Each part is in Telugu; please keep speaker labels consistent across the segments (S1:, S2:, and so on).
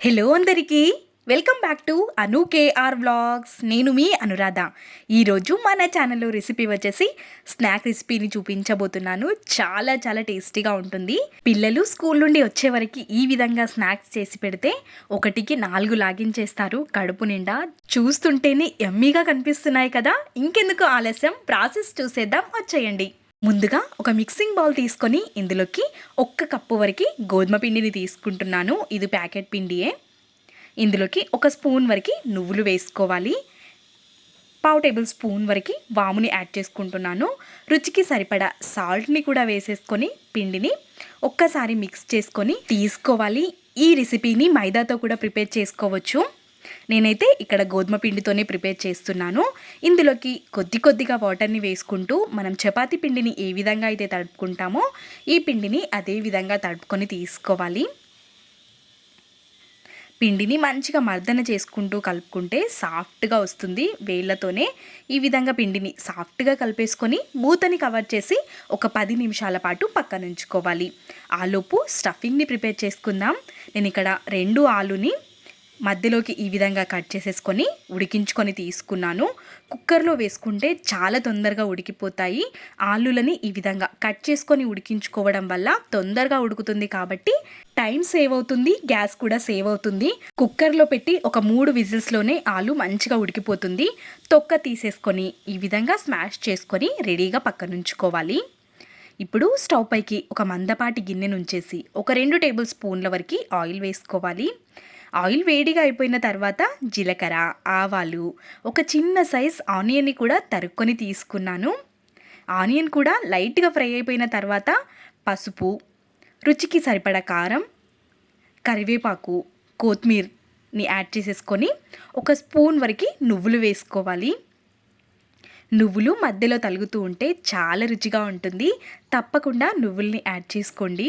S1: హలో అందరికీ welcome back to Anu K R vlogs. నేను మీ అనురాధ. ఈరోజు మన ఛానల్లో రెసిపీ వచ్చేసి స్నాక్ రెసిపీని చూపించబోతున్నాను. చాలా చాలా టేస్టీగా ఉంటుంది. పిల్లలు స్కూల్ నుండి వచ్చే వరకు ఈ విధంగా స్నాక్స్ చేసి పెడితే ఒకటికి 4 లాగించేస్తారు కడుపు నిండా. చూస్తుంటేనే యమ్మీగా కనిపిస్తున్నాయి కదా. ఇంకెందుకు ఆలస్యం, ప్రాసెస్ చూసేద్దాం, వచ్చేయండి. ముందుగా ఒక మిక్సింగ్ బౌల్ తీసుకొని ఇందులోకి 1 కప్పు వరకు గోధుమ పిండిని తీసుకుంటున్నాను. ఇది ప్యాకెట్ పిండియే. ఇందులోకి 1 స్పూన్ వరకు నువ్వులు వేసుకోవాలి. 1/2 టేబుల్ స్పూన్ వరకు వాముని యాడ్ చేసుకుంటున్నాను. రుచికి సరిపడా సాల్ట్ని కూడా వేసేసుకొని పిండిని ఒక్కసారి మిక్స్ చేసుకొని తీసుకోవాలి. ఈ రెసిపీని మైదాతో కూడా ప్రిపేర్ చేసుకోవచ్చు. నేనైతే ఇక్కడ గోధుమ పిండితోనే ప్రిపేర్ చేస్తున్నాను. ఇందులోకి కొద్దిగా వాటర్ని వేసుకుంటూ మనం చపాతీ పిండిని ఏ విధంగా అయితే తడుపుకుంటామో ఈ పిండిని అదే విధంగా తడుపుకొని తీసుకోవాలి. పిండిని మంచిగా మర్దన చేసుకుంటూ కలుపుకుంటే సాఫ్ట్గా వస్తుంది. వేళ్ళతోనే ఈ విధంగా పిండిని సాఫ్ట్గా కలిపేసుకొని మూతని కవర్ చేసి ఒక 10 నిమిషాల పాటు పక్కన ఉంచుకోవాలి. ఆలోపు స్టఫింగ్ని ప్రిపేర్ చేసుకుందాం. నేను ఇక్కడ 2 ఆలుని మధ్యలోకి ఈ విధంగా కట్ చేసేసుకొని ఉడికించుకొని తీసుకున్నాను. కుక్కర్లో వేసుకుంటే చాలా తొందరగా ఉడికిపోతాయి. ఆలులని ఈ విధంగా కట్ చేసుకొని ఉడికించుకోవడం వల్ల తొందరగా ఉడుకుతుంది కాబట్టి టైం సేవ్ అవుతుంది, గ్యాస్ కూడా సేవ్ అవుతుంది. కుక్కర్లో పెట్టి ఒక 3 విజిల్స్లోనే ఆలు మంచిగా ఉడికిపోతుంది. తొక్క తీసేసుకొని ఈ విధంగా స్మాష్ చేసుకొని రెడీగా పక్కనుంచుకోవాలి. ఇప్పుడు స్టవ్ పైకి ఒక మందపాటి గిన్నె నుంచేసి ఒక 2 టేబుల్ స్పూన్ల వరకు ఆయిల్ వేసుకోవాలి. ఆయిల్ వేడిగా అయిపోయిన తర్వాత జీలకర్ర, ఆవాలు, ఒక చిన్న సైజ్ ఆనియన్ని కూడా తరుక్కొని తీసుకున్నాను. ఆనియన్ కూడా లైట్గా ఫ్రై అయిపోయిన తర్వాత పసుపు, రుచికి సరిపడా కారం, కరివేపాకు, కొత్తిమీరని యాడ్ చేసేసుకొని 1 స్పూన్ వరకు నువ్వులు వేసుకోవాలి. నువ్వులు మధ్యలో తలుగుతూ ఉంటే చాలా రుచిగా ఉంటుంది. తప్పకుండా నువ్వుల్ని యాడ్ చేసుకోండి.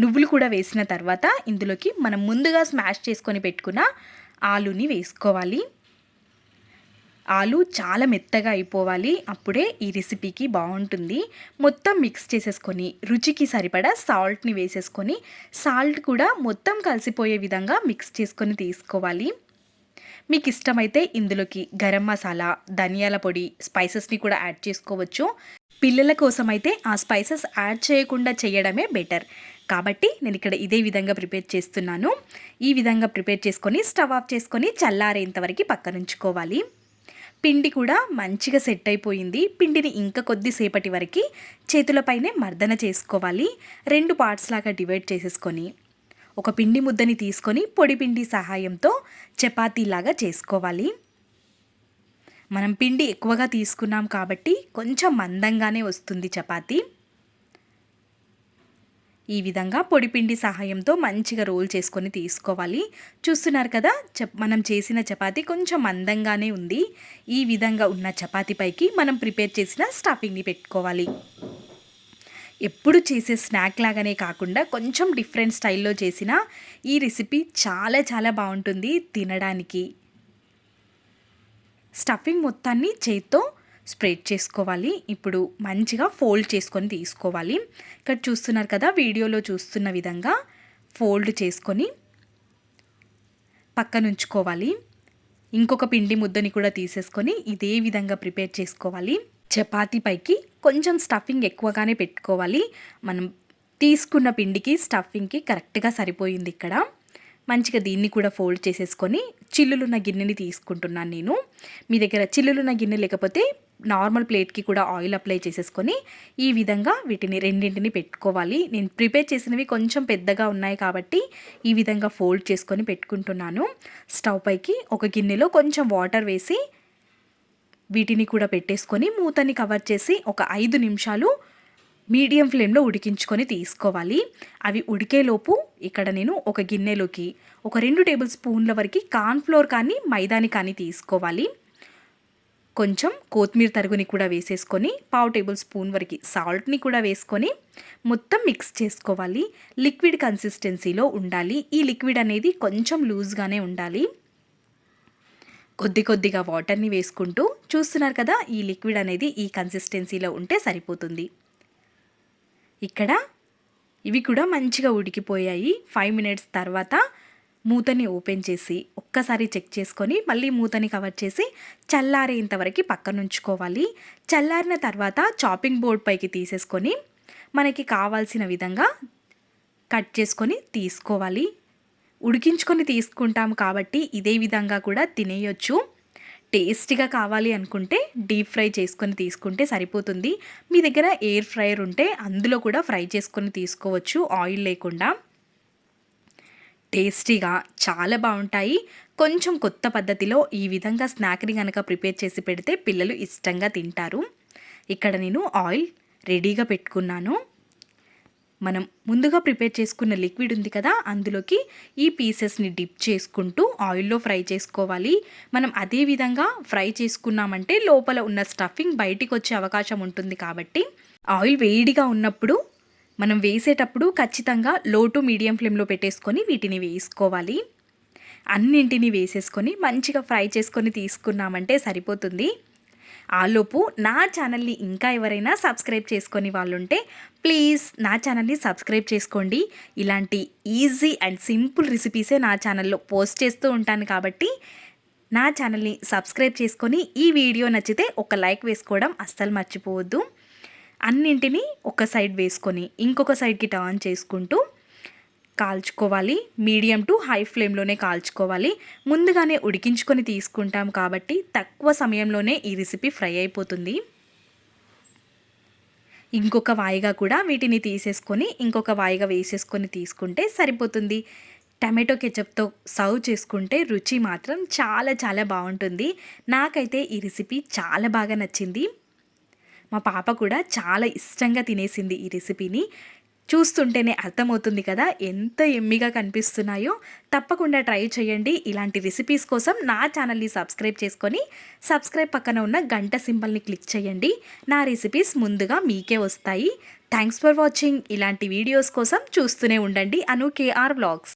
S1: నువ్వులు కూడా వేసిన తర్వాత ఇందులోకి మనం ముందుగా స్మాష్ చేసుకొని పెట్టుకున్న ఆలుని వేసుకోవాలి. ఆలు చాలా మెత్తగా అయిపోవాలి. అప్పుడే ఈ రెసిపీకి బాగుంటుంది. మొత్తం మిక్స్ చేసేసుకొని రుచికి సరిపడా సాల్ట్ని వేసేసుకొని సాల్ట్ కూడా మొత్తం కలిసిపోయే విధంగా మిక్స్ చేసుకొని తీసుకోవాలి. మీకు ఇష్టమైతే ఇందులోకి గరం మసాలా, ధనియాల పొడి, స్పైసెస్ని కూడా యాడ్ చేసుకోవచ్చు. పిల్లల కోసం అయితే ఆ స్పైసెస్ యాడ్ చేయకుండా చేయడమే బెటర్. కాబట్టి నేను ఇక్కడ ఇదే విధంగా ప్రిపేర్ చేస్తున్నాను. ఈ విధంగా ప్రిపేర్ చేసుకొని స్టవ్ ఆఫ్ చేసుకొని చల్లారేంత వరకు పక్కనుంచుకోవాలి. పిండి కూడా మంచిగా సెట్ అయిపోయింది. పిండిని ఇంకా కొద్దిసేపటి వరకు చేతులపైనే మర్దన చేసుకోవాలి. 2 పార్ట్స్ లాగా డివైడ్ చేసేసుకొని ఒక పిండి ముద్దని తీసుకొని పొడి పిండి సహాయంతో చపాతీలాగా చేసుకోవాలి. మనం పిండి ఎక్కువగా తీసుకున్నాం కాబట్టి కొంచెం మందంగానే వస్తుంది చపాతీ. ఈ విధంగా పొడి పిండి సహాయంతో మంచిగా రోల్ చేసుకొని తీసుకోవాలి. చూస్తున్నారు కదా, మనం చేసిన చపాతీ కొంచెం మందంగానే ఉంది. ఈ విధంగా ఉన్న చపాతీపైకి మనం ప్రిపేర్ చేసిన స్టఫింగ్ని పెట్టుకోవాలి. ఎప్పుడు చేసే స్నాక్ లాగానే కాకుండా కొంచెం డిఫరెంట్ స్టైల్లో చేసిన ఈ రెసిపీ చాలా చాలా బాగుంటుంది తినడానికి. స్టఫింగ్ మొత్తాన్ని చేత్తో స్ప్రెడ్ చేసుకోవాలి. ఇప్పుడు మంచిగా ఫోల్డ్ చేసుకొని తీసుకోవాలి. ఇక్కడ చూస్తున్నారు కదా, వీడియోలో చూస్తున్న విధంగా ఫోల్డ్ చేసుకొని పక్కనుంచుకోవాలి. ఇంకొక పిండి ముద్దని కూడా తీసేసుకొని ఇదే విధంగా ప్రిపేర్ చేసుకోవాలి. చపాతీ పైకి కొంచెం స్టఫింగ్ ఎక్కువగానే పెట్టుకోవాలి. మనం తీసుకున్న పిండికి స్టఫింగ్కి కరెక్ట్గా సరిపోయింది. ఇక్కడ మంచిగా దీన్ని కూడా ఫోల్డ్ చేసేసుకొని చిల్లులున్న గిన్నెని తీసుకుంటున్నాను నేను. మీ దగ్గర చిల్లులున్న గిన్నె లేకపోతే నార్మల్ ప్లేట్కి కూడా ఆయిల్ అప్లై చేసేసుకొని ఈ విధంగా వీటిని రెండింటిని పెట్టుకోవాలి. నేను ప్రిపేర్ చేసినవి కొంచెం పెద్దగా ఉన్నాయి కాబట్టి ఈ విధంగా ఫోల్డ్ చేసుకొని పెట్టుకుంటున్నాను. స్టవ్ పైకి ఒక గిన్నెలో కొంచెం వాటర్ వేసి వీటిని కూడా పెట్టేసుకొని మూతని కవర్ చేసి ఒక 5 నిమిషాలు మీడియం ఫ్లేమ్లో ఉడికించుకొని తీసుకోవాలి. అవి ఉడికేలోపు ఇక్కడ నేను ఒక గిన్నెలోకి ఒక 2 టేబుల్ స్పూన్ల వరకు కార్న్ఫ్లోర్ కానీ మైదాని కానీ తీసుకోవాలి. కొంచెం కొత్తిమీర తరుగుని కూడా వేసేసుకొని 1/2 టేబుల్ స్పూన్ వరకు సాల్ట్ని కూడా వేసుకొని మొత్తం మిక్స్ చేసుకోవాలి. లిక్విడ్ కన్సిస్టెన్సీలో ఉండాలి. ఈ లిక్విడ్ అనేది కొంచెం లూజ్గానే ఉండాలి. కొద్దిగా వాటర్ని వేసుకుంటూ చూస్తున్నారు కదా, ఈ లిక్విడ్ అనేది ఈ కన్సిస్టెన్సీలో ఉంటే సరిపోతుంది. ఇక్కడ ఇవి కూడా మంచిగా ఉడికిపోయాయి. 5 మినిట్స్ తర్వాత మూతని ఓపెన్ చేసి ఒక్కసారి చెక్ చేసుకొని మళ్ళీ మూతని కవర్ చేసి చల్లారేంత వరకు పక్కన ఉంచుకోవాలి. చల్లారిన తర్వాత చాపింగ్ బోర్డ్ పైకి తీసేసుకొని మనకి కావాల్సిన విధంగా కట్ చేసుకొని తీసుకోవాలి. ఉడికించుకొని తీసుకుంటాం కాబట్టి ఇదే విధంగా కూడా తినేయొచ్చు. టేస్టీగా కావాలి అనుకుంటే డీప్ ఫ్రై చేసుకొని తీసుకుంటే సరిపోతుంది. మీ దగ్గర ఎయిర్ ఫ్రైయర్ ఉంటే అందులో కూడా ఫ్రై చేసుకొని తీసుకోవచ్చు ఆయిల్ లేకుండా. టేస్టీగా చాలా బాగుంటాయి. కొంచెం కొత్త పద్ధతిలో ఈ విధంగా స్నాక్ని కనుక ప్రిపేర్ చేసి పెడితే పిల్లలు ఇష్టంగా తింటారు. ఇక్కడ నేను ఆయిల్ రెడీగా పెట్టుకున్నాను. మనం ముందుగా ప్రిపేర్ చేసుకున్న లిక్విడ్ ఉంది కదా, అందులోకి ఈ పీసెస్ని డిప్ చేసుకుంటూ ఆయిల్లో ఫ్రై చేసుకోవాలి. మనం అదే విధంగా ఫ్రై చేసుకున్నామంటే లోపల ఉన్న స్టఫింగ్ బయటికి వచ్చే అవకాశం ఉంటుంది. కాబట్టి ఆయిల్ వేడిగా ఉన్నప్పుడు మనం వేసేటప్పుడు ఖచ్చితంగా లో టు మీడియం ఫ్లేమ్లో పెట్టేసుకొని వీటిని వేసుకోవాలి. అన్నింటినీ వేసేసుకొని మంచిగా ఫ్రై చేసుకొని తీసుకున్నామంటే సరిపోతుంది. ఆలోపు నా ఛానల్ని ఇంకా ఎవరైనా సబ్స్క్రైబ్ చేసుకొని వాళ్ళు ఉంటే ప్లీజ్ నా ఛానల్ని సబ్స్క్రైబ్ చేసుకోండి. ఇలాంటి ఈజీ అండ్ సింపుల్ రెసిపీసే నా ఛానల్లో పోస్ట్ చేస్తూ ఉంటాను. కాబట్టి నా ఛానల్ని సబ్స్క్రైబ్ చేసుకొని ఈ వీడియో నచ్చితే ఒక లైక్ వేసుకోవడం అస్సలు మర్చిపోవద్దు. అన్నింటినీ ఒక సైడ్ వేసుకొని ఇంకొక సైడ్కి టర్న్ చేసుకుంటూ కాల్చుకోవాలి. మీడియం టు హై ఫ్లేమ్లోనే కాల్చుకోవాలి. ముందుగానే ఉడికించుకొని తీసుకుంటాం కాబట్టి తక్కువ సమయంలోనే ఈ రెసిపీ ఫ్రై అయిపోతుంది. ఇంకొక వాయిగా కూడా వీటిని తీసేసుకొని ఇంకొక వాయిగా వేసేసుకొని తీసుకుంటే సరిపోతుంది. టమాటో కెచప్తో సర్వ్ చేసుకుంటే రుచి మాత్రం చాలా చాలా బాగుంటుంది. నాకైతే ఈ రెసిపీ చాలా బాగా నచ్చింది. మా పాప కూడా చాలా ఇష్టంగా తినేసింది ఈ రెసిపీని. చూస్తుంటేనే అర్థమవుతుంది కదా ఎంత ఎమ్మిగా కనిపిస్తున్నాయో. తప్పకుండా ట్రై చేయండి. ఇలాంటి రెసిపీస్ కోసం నా ఛానల్ని సబ్స్క్రైబ్ చేసుకొని సబ్స్క్రైబ్ పక్కన ఉన్న గంట సింబల్ని క్లిక్ చేయండి. నా రెసిపీస్ ముందుగా మీకే వస్తాయి. Thanks for watching. ఇలాంటి వీడియోస్ కోసం చూస్తూనే ఉండండి అను కేఆర్ వ్లాగ్స్.